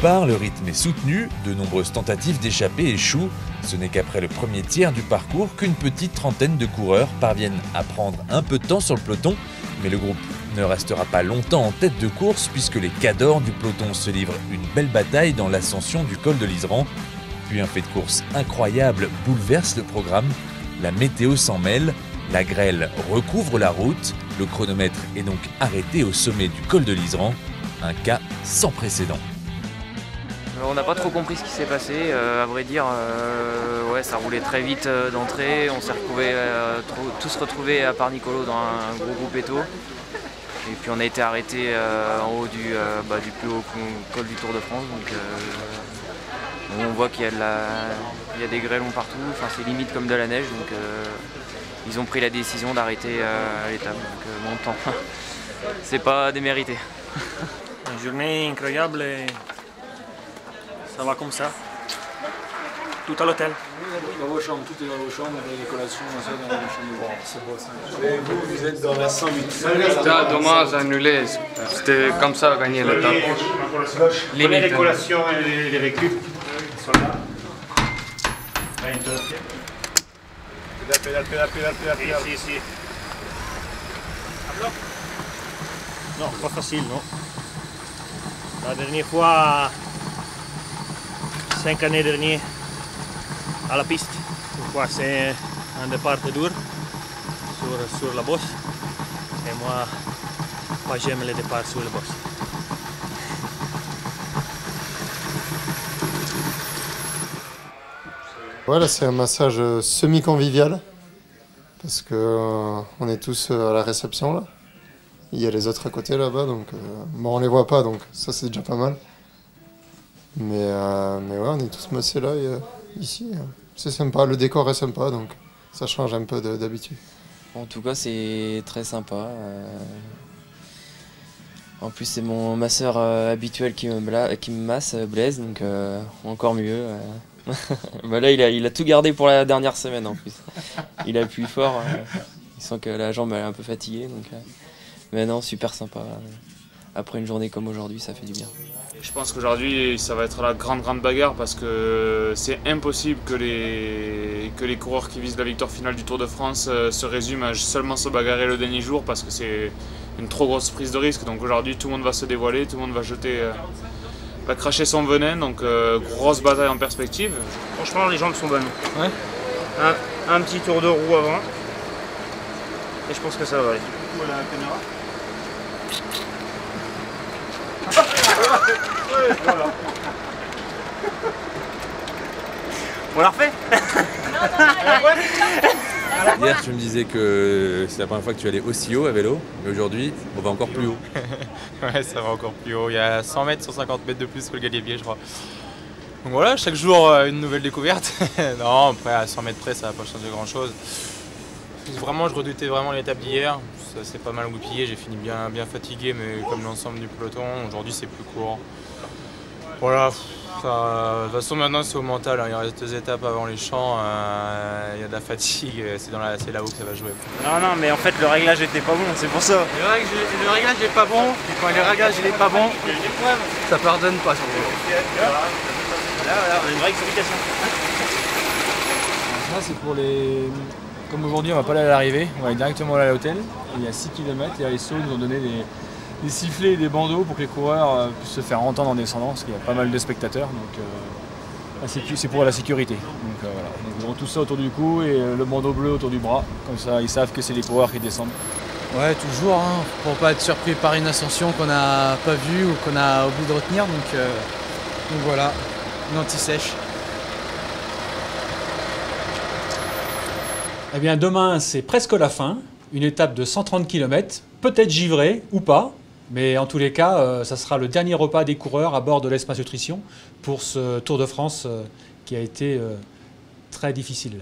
départ, le rythme est soutenu, de nombreuses tentatives d'échapper échouent. Ce n'est qu'après le premier tiers du parcours qu'une petite trentaine de coureurs parviennent à prendre un peu de temps sur le peloton. Mais le groupe ne restera pas longtemps en tête de course puisque les cadors du peloton se livrent une belle bataille dans l'ascension du col de l'Iseran. Puis un fait de course incroyable bouleverse le programme. La météo s'en mêle, la grêle recouvre la route, le chronomètre est donc arrêté au sommet du col de l'Iseran. Un cas sans précédent. On n'a pas trop compris ce qui s'est passé, à vrai dire, ouais, ça roulait très vite d'entrée, on s'est tous retrouvés à part Nicolo dans un gros groupe étau. Et puis on a été arrêté en haut du plus haut col du Tour de France, donc on voit qu'il y a des grêlons partout, enfin, c'est limite comme de la neige, donc ils ont pris la décision d'arrêter l'étape, donc bon temps, c'est pas démérité. Une journée incroyable, et ça va comme ça, tout à l'hôtel. Dans vos chambres, tout est dans vos chambres, les collations, ça dans vos chambres. Bon, c'est beau ça. Et vous êtes dans la 108. C'était dommage annulé, c'était comme ça gagner l'étape. Prenez les collations et les récup. Ils sont là. Pédale. Ici. Non, pas facile, non. La dernière fois, 5 années dernières, à la piste. Pourquoi c'est un départ dur sur la bosse. Et moi, pas j'aime les départs sur la bosse. Voilà, c'est un massage semi-convivial. Parce que on est tous à la réception là. Il y a les autres à côté là-bas, donc bon, on les voit pas, donc ça c'est déjà pas mal. Mais ouais, on est tous massés là, ici. C'est sympa, le décor est sympa, donc ça change un peu d'habitude. En tout cas, c'est très sympa. En plus, c'est mon masseur habituel qui me masse, Blaise, donc encore mieux. Bah là, il a tout gardé pour la dernière semaine en plus. Il appuie fort, il sent que la jambe elle est un peu fatiguée. Donc, mais non, super sympa. Après une journée comme aujourd'hui, ça fait du bien. Je pense qu'aujourd'hui, ça va être la grande bagarre parce que c'est impossible que les coureurs qui visent la victoire finale du Tour de France se résument à seulement se bagarrer le dernier jour parce que c'est une trop grosse prise de risque. Donc aujourd'hui, tout le monde va se dévoiler, tout le monde va cracher son venin, donc grosse bataille en perspective. Franchement, les jambes sont bonnes. Ouais. Un petit tour de roue avant. Et je pense que ça va aller. Voilà. On la refait? Hier, tu me disais que c'est la première fois que tu allais aussi haut à vélo, mais aujourd'hui, on va encore plus haut. Ouais, ça va encore plus haut. Il y a 100 mètres, 150 mètres de plus que le Galibier, je crois. Donc voilà, chaque jour une nouvelle découverte. Non, après à 100 mètres près, ça va pas changer grand-chose. Vraiment, je redoutais vraiment l'étape d'hier. Ça s'est pas mal goupillé, j'ai fini bien fatigué, mais comme l'ensemble du peloton, aujourd'hui c'est plus court. Voilà, de toute façon maintenant c'est au mental, hein. Il reste 2 étapes avant les champs, il y a de la fatigue, c'est là-haut que ça va jouer. Non, mais en fait le réglage était pas bon, c'est pour ça. Le réglage n'est pas bon, et quand le réglage n'est pas bon, ça pardonne pas sur le Voilà, on a une vraie explication. Ça c'est pour les... Comme aujourd'hui on va pas aller à l'arrivée, on va aller directement à l'hôtel. Il y a 6 km et à l'ESSO ils nous ont donné des sifflets et des bandeaux pour que les coureurs puissent se faire entendre en descendant, parce qu'il y a pas mal de spectateurs, donc c'est pour la sécurité. Donc voilà, donc, ils ont tout ça autour du cou et le bandeau bleu autour du bras, comme ça ils savent que c'est les coureurs qui descendent. Ouais, toujours, hein, pour pas être surpris par une ascension qu'on n'a pas vue ou qu'on a oublié de retenir, donc voilà, une anti-sèche. Eh bien demain c'est presque la fin, une étape de 130 km, peut-être givrée ou pas, mais en tous les cas ça sera le dernier repas des coureurs à bord de l'Espace Nutrition pour ce Tour de France qui a été très difficile.